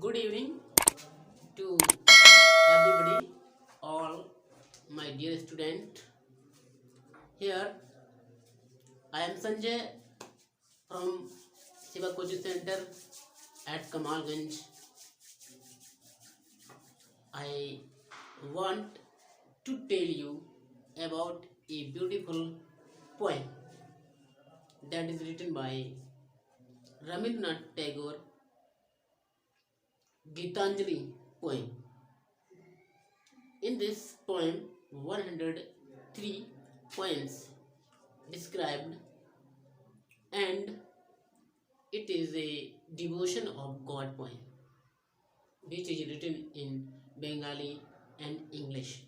Good evening to everybody, all my dear student. Here I am Sanjay from Shiva Coaching Center at Kamalganj. I want to tell you about a beautiful poem that is written by Rabindranath Tagore, Gitanjali poem. In this poem, 103 poems described, and it is a devotion of God poem which is written in Bengali and English.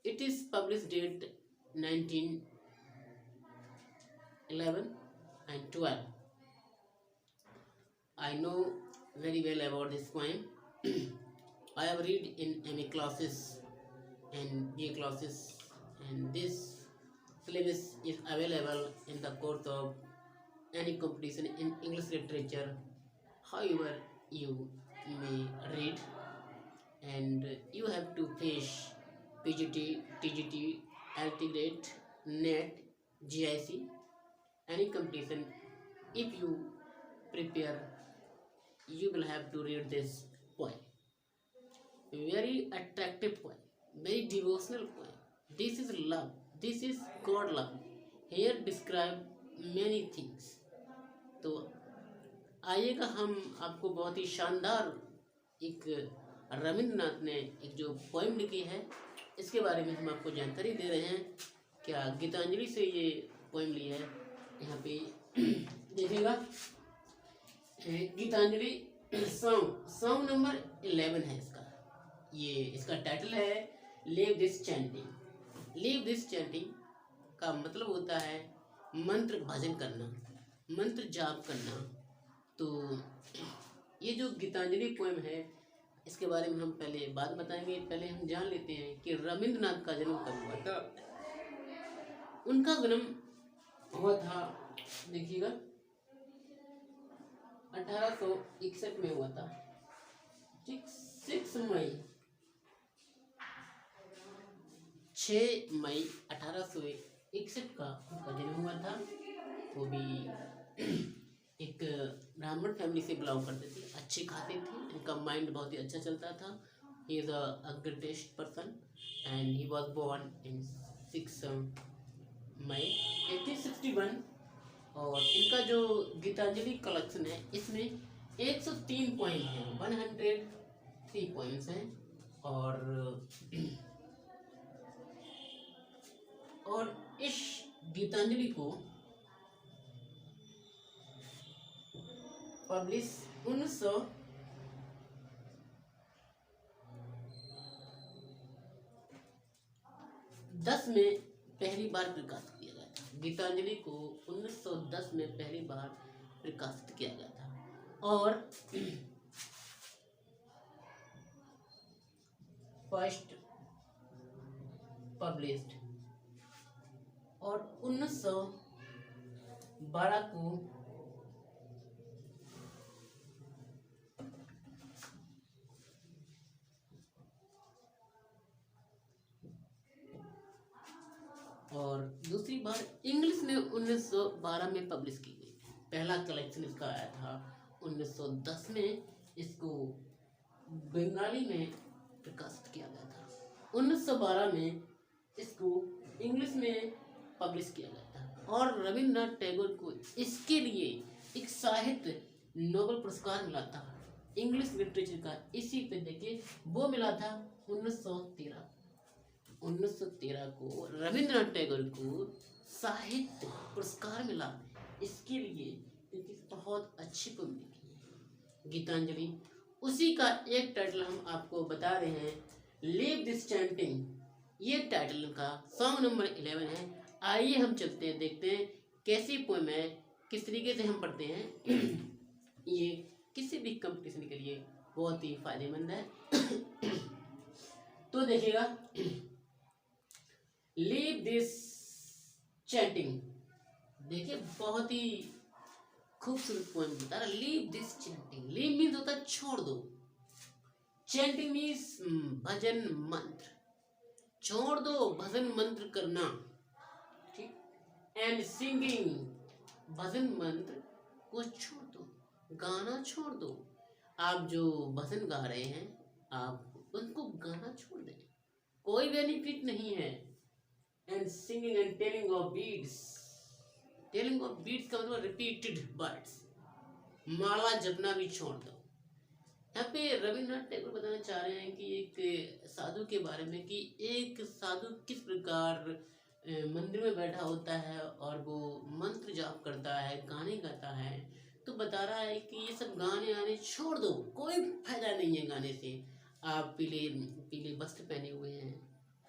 It is published date 1911 and 12. I know very well about this poem. I have read in MA classes and BA classes, and this syllabus is available in the course of any competition in English literature. However, you may read, and you have to face PGT, TGT, LT NET, GIC, any competition. If you prepare, you will have to read this poem. Very attractive poem, very devotional poem. This is love. This is God love. Here describe many things. तो आइएगा, हम आपको बहुत ही शानदार एक रविंद्रनाथ ने एक जो पोएम लिखी है इसके बारे में हम आपको जानकारी दे रहे हैं। क्या गीतांजलि से ये पोएम ली है, यहाँ पे देखिएगा। गीतांजलि सॉन्ग नंबर 11 है इसका। ये इसका टाइटल है leave this chanting. Leave this chanting का मतलब होता है मंत्र भजन करना, मंत्र जाप करना। तो ये जो गीतांजलि पोएम है इसके बारे में हम पहले बात बताएंगे। पहले हम जान लेते हैं कि रविंद्रनाथ का जन्म कब हुआ था। उनका जन्म हुआ था, देखिएगा, 1861 में हुआ था। 6 मई 1861 का उनका जन्म हुआ था। वो भी एक ब्राह्मण फैमिली से बिलोंग करते थे, अच्छी खाते थे, इनका माइंड बहुत ही अच्छा चलता था। He is a greatest person and he was born in 6 May 1861। और इनका जो गीतांजलि कलेक्शन है इसमें 103 पॉइंट हैं, 103 पॉइंट्स हैं। और इस गीतांजलि को पब्लिश 1910 में पहली बार प्रकाशित किया गया था। गीतांजलि को 1910 में पहली बार प्रकाशित किया गया था और फर्स्ट पब्लिश्ड, और 1912 को और दूसरी बार इंग्लिश में 1912 में पब्लिश की गई। पहला कलेक्शन इसका आया था 1910 में, इसको बंगाली में प्रकाशित किया गया था। 1912 में इसको इंग्लिश में पब्लिश किया गया था। और रविंद्रनाथ टैगोर को इसके लिए एक साहित्य नोबेल पुरस्कार मिला था इंग्लिश लिटरेचर का। इसी पे देखिए वो मिला था 1913 को रविंद्रनाथ टैगोर को साहित्य पुरस्कार मिला इसके लिए, क्योंकि बहुत अच्छी पोएम लिखी है गीतांजलि। उसी का एक टाइटल हम आपको बता रहे हैं, लीव दिस चैंटिंग। ये टाइटल का सॉन्ग नंबर 11 है। आइए हम चलते हैं, देखते हैं कैसी पोएम है, किस तरीके से हम पढ़ते हैं। ये किसी भी कंपटीशन के लिए बहुत ही फायदेमंद है। तो देखिएगा, लीव दिस चैंटिंग, देखिए बहुत ही खूबसूरत पोएम बता रहा, leave this chanting. Leave means होता है छोड़ दो, चैंटिंग मीन्स भजन मंत्र, छोड़ दो भजन मंत्र करना, ठीक। एंड सिंगिंग, भजन मंत्र को छोड़ दो, गाना छोड़ दो। आप जो भजन गा रहे हैं आप उनको गाना छोड़ दें, कोई बेनिफिट नहीं है। And singing and telling of beats, telling of beats का मतलब रिपीटेड वर्ड्स, माला जपना भी छोड़ दो। यहाँ पे रविन्द्रनाथ टैगोर बताना चाह रहे हैं कि एक साधु के बारे में, कि एक साधु किस प्रकार मंदिर में बैठा होता है और वो मंत्र जाप करता है, गाने गाता है। तो बता रहा है कि ये सब गाने आने छोड़ दो, कोई फायदा नहीं है गाने से। आप पीले पीले वस्त्र पहने हुए हैं,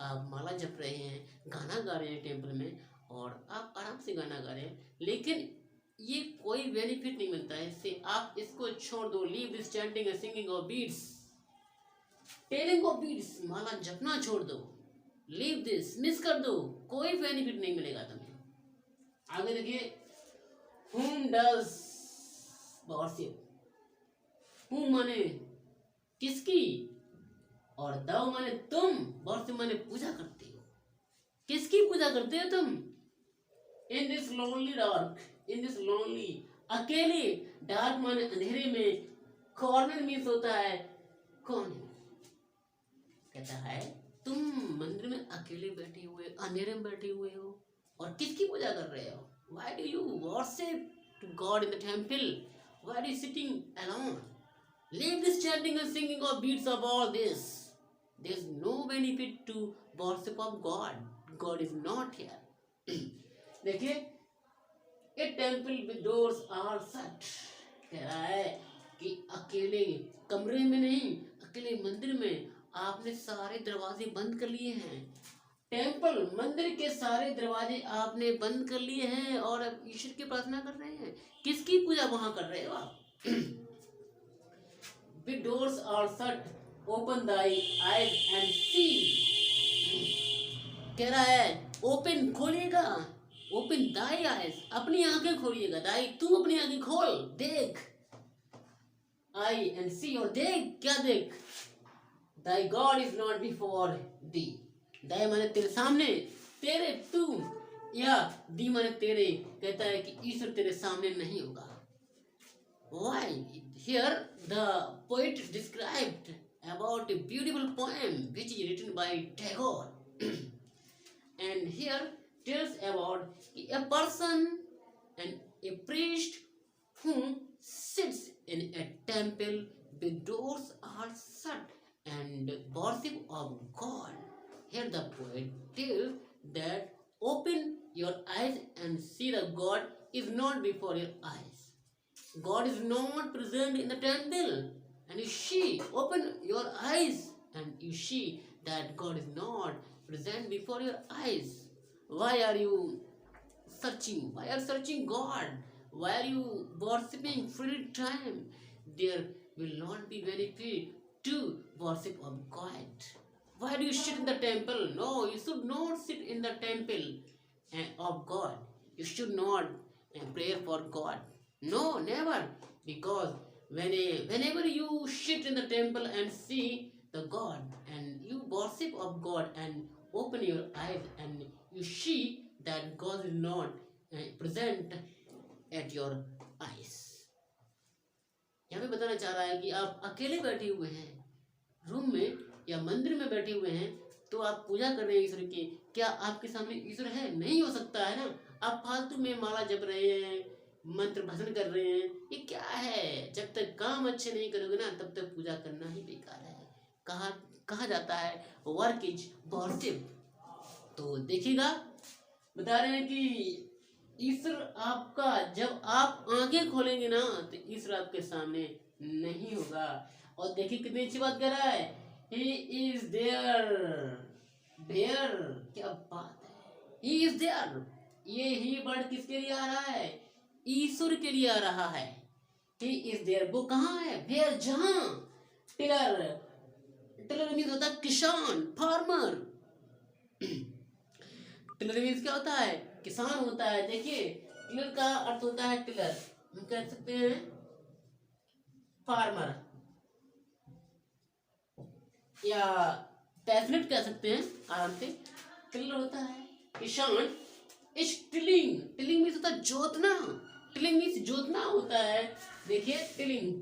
आप माला जप रहे हैं, गाना गा रहे हैं टेम्पल में, और आप आराम से गाना गा रहे हैं, लेकिन ये कोई बेनिफिट नहीं मिलता है इससे। आप इसको छोड़ दो। Leave this chanting and singing of beats, telling of beats, माला जपना छोड़ दो। लीव दिस, मिस कर दो, कोई बेनिफिट नहीं मिलेगा तुम्हें। आगे देखिए, whom does worship, whom माने किसकी, और thou माने तुम, worship माने पूजा करते हो। किसकी पूजा करते हो तुम? In this lonely dark, in this lonely, अकेले, डार्क माने अंधेरे में, कॉर्नर मीन्स होता है कोने। कहता है तुम मंदिर में अकेले बैठे हुए, अंधेरे में बैठे हुए हो और किसकी पूजा कर रहे हो? Why do you worship God in the temple? Why are you sitting alone? Leave this chanting and singing of beats of all this. There is no benefit to worship of God. God is not here. देखिए, a temple with doors are shut. कह रहा है कि अकेले कमरे में नहीं, अकेले मंदिर में आपने सारे दरवाजे बंद कर लिए हैं। टेम्पल, मंदिर के सारे दरवाजे आपने बंद कर लिए हैं और अब ईश्वर की प्रार्थना कर रहे हैं। किसकी पूजा वहां कर रहे हो आप? The doors are shut, open thy eyes and see. कह रहा है ओपन, खोलिएगा, ओपन thy eyes, अपनी आंखें खोलिएगा। दाई, तू अपनी आंखें खोल, देख। आई एंड सी, और देख, क्या देख? Thy God is not before thee. दाई माने तेरे सामने, तेरे, तू, या दी माने तेरे। कहता है कि ईश्वर तेरे सामने नहीं होगा। Why? Here the poet described about a beautiful poem which is written by Tagore. And here tells about a person and a priest who sits in a temple with doors are shut and worship of God. Here the poet tells that open your eyes and see that God is not before your eyes. God is not present in the temple. And you see, open your eyes and you see that God is not present before your eyes. Why are you searching? Why are you searching God? Why are you worshipping free time? There will not be benefit to worship of God. Why do you sit in the temple? No, you should not sit in the temple of God. You should not pray for God. No, never. Because whenever you sit in the temple and see the God and you worship of God and open your eyes and you see that God is not present at your eyes. यहाँ पे बताना चाह रहा है कि आप अकेले बैठे हुए हैं रूम में या मंदिर में बैठे हुए हैं, तो आप पूजा कर रहे हैं ईश्वर की। क्या आपके सामने ईश्वर है? नहीं हो सकता है ना। आप फालतू में माला जप रहे हैं, मंत्र भजन कर रहे हैं, ये क्या है? जब तक काम अच्छे नहीं करोगे ना, तब तक पूजा करना ही बेकार है। कहा जाता है वर्क इज वर्शिप। तो देखिएगा, बता रहे हैं कि ईश्वर आपका, जब आप आंखें खोलेंगे ना, तो ईश्वर आपके सामने नहीं होगा। और देखिए कितनी अच्छी बात कर रहा है, He is there, there, क्या बात है, He is there। ये ही वर्ड किसके लिए आ रहा है? ईश्वर के लिए आ रहा है। He is there, वो कहाँ है? Where, जहाँ। टिलर, टिलर मीन्स होता है किसान, फार्मर। टिलर मीन्स क्या होता है? किसान होता है। देखिए, टिलर का अर्थ होता है टिलर, हम कह सकते हैं फार्मर, या पैशनेट कह सकते हैं आराम से। टिलर होता है किसान। इस टिलिंग, टिलिंग मीन्स होता है जोतना, टिलिंग मीन्स जोतना होता है। देखिए टिलिंग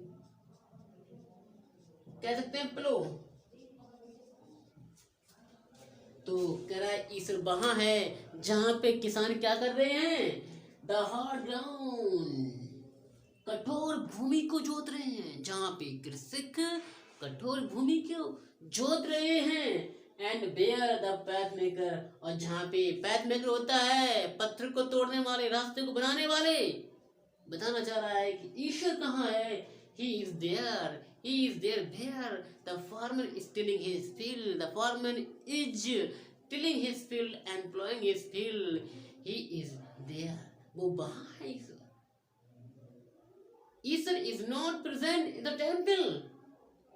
कह सकते हैं प्लो। तो कह रहा है ईश्वर वहां है जहां पे किसान क्या कर रहे हैं, द हार्ड ग्राउंड, कठोर भूमि को जोत रहे हैं, जहां पे कृषक कठोर भूमि को जोत रहे हैं। And bear the path maker, और जहां पे पैथ मेकर होता है पत्थर को तोड़ने वाले, रास्ते को बनाने वाले, बताना चाह रहा है कि ईश्वर कहाँ है। He is there, he is there where the farmer is tilling his field, the farmer is tilling his field and plowing his field, he is there, वो वहाँ है ईश्वर। ईश्वर is not present in the temple,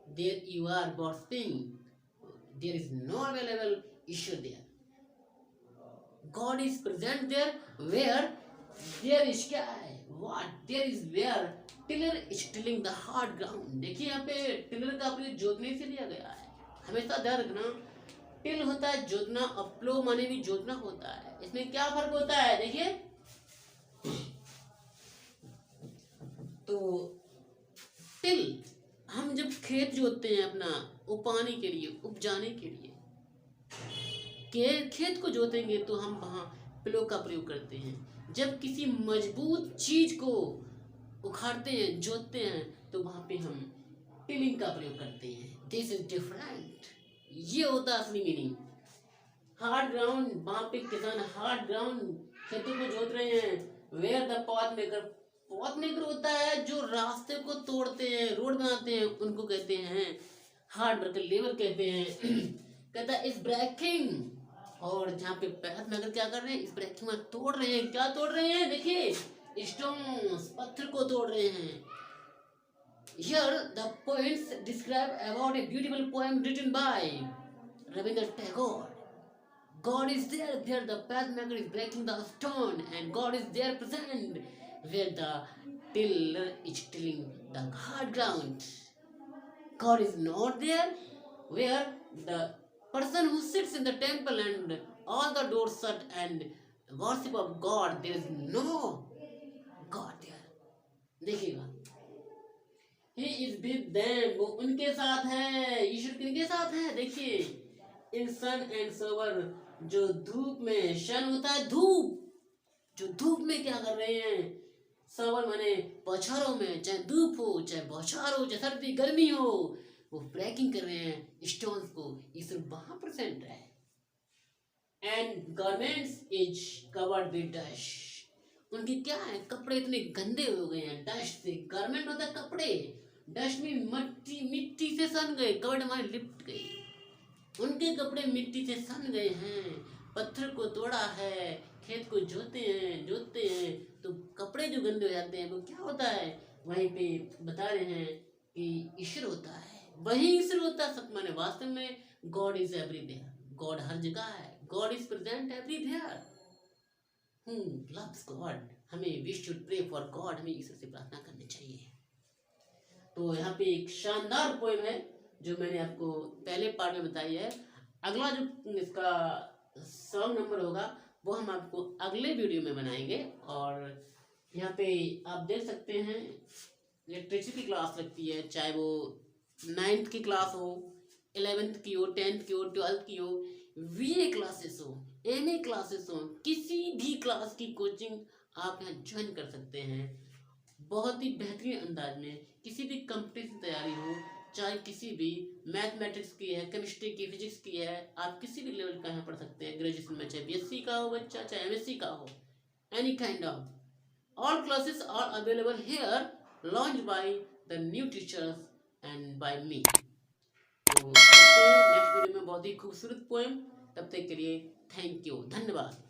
there you are worshipping, there is no available Ishwar there, God is present there where there is sky, what there is where tiller is tilling the hard ground. देखिए यहाँ पे tiller का अपने जोतने से लिया गया है, हमेशा ध्यान रखना। टिल होता है जोतना और प्लो माने भी जोतना होता है, इसमें क्या फर्क होता है देखिए। तो टिल हम जब खेत जोतते हैं अपना उपाने के लिए, उपजाने के लिए, खेत को जोतेंगे तो हम वहाँ प्लो का प्रयोग करते हैं। जब किसी मजबूत चीज को उखाड़ते हैं, जोतते हैं, तो वहां पे हम टिलिंग का प्रयोग करते हैं। दिस इज डिफरेंट, ये होता है असली मीनिंग। हार्ड ग्राउंड, वहां पे किसान हार्ड ग्राउंड खेतों को जोत रहे हैं। Where the path maker, path maker होता है जो रास्ते को तोड़ते हैं, रोड बनाते हैं, उनको कहते हैं हार्ड वर्कर, लेबर कहते हैं। कहता है इस ब्रेकिंग, और जहाँ पे पैथ मेकर क्या कर रहे हैं, इस ब्रेकिंग में तोड़ रहे हैं। क्या तोड़ रहे हैं देखिए, स्टोन्स, पत्थर को तोड़ रहे हैं। Here the poets describe about a beautiful poem written by Rabindranath Tagore. God is there where the pathmaker is breaking the stone, and God is there present where the tiller is tilling the hard ground. God is not there where the person who sits in the temple and all the doors shut and worship of God, there is no God there. देखिएगा, He is with them, वो उनके साथ है। ईश्वर किनके साथ है देखिए, इन सन and sober, जो धूप में, सन होता है धूप, जो धूप में क्या कर रहे हैं, सोवर माने बौछारों में, चाहे धूप हो, चाहे बौछार हो, चाहे सर्दी गर्मी हो, वो ब्रेकिंग कर रहे हैं स्टोन्स को। ईश्वर वहां प्रेजेंट है। And garments is covered with dust, उनके क्या है, कपड़े इतने गंदे हो गए हैं डस्ट से। गारमेंट होता है कपड़े, डस्ट में मिट्टी से सन गए, कवर्ड हमारे लिपट गए, उनके कपड़े मिट्टी से सन गए हैं। पत्थर को तोड़ा है, खेत को जोतते हैं तो कपड़े जो गंदे हो जाते हैं, वो क्या होता है, वहीं पे बता रहे हैं कि ईश्वर होता है, वही ईश्वर होता है। सत्य माने वास्तव में गॉड इज एवरीवेयर, गॉड हर जगह है, God is present everywhere. Loves God, हमें we should pray for God, हमें ईश्वर से प्रार्थना करनी चाहिए। तो यहाँ पे एक शानदार पोएम है जो मैंने आपको पहले पार्ट में बताई है। अगला जो इसका सॉन्ग नंबर होगा वो हम आपको अगले वीडियो में बनाएंगे। और यहाँ पे आप देख सकते हैं लिटरेचर की क्लास लगती है, चाहे वो 9th की क्लास हो, 11th की हो, 10th की हो, 12th की हो, VA क्लासेस हो, MA क्लासेस हो, किसी भी क्लास की कोचिंग आप यहाँ ज्वाइन कर सकते हैं। बहुत ही बेहतरीन अंदाज में किसी भी कंपटीशन तैयारी हो, चाहे किसी भी मैथमेटिक्स की है, केमिस्ट्री की, फिजिक्स की है, आप किसी भी लेवल का यहाँ पढ़ सकते हैं। ग्रेजुएशन में चाहे BSc का हो बच्चा, चाहे MSc का हो, any kind of. All classes are available here, launch by the new teachers and by me. तो नेक्स्ट वीडियो में बहुत ही खूबसूरत पोएम, तब तक के लिए थैंक यू, धन्यवाद।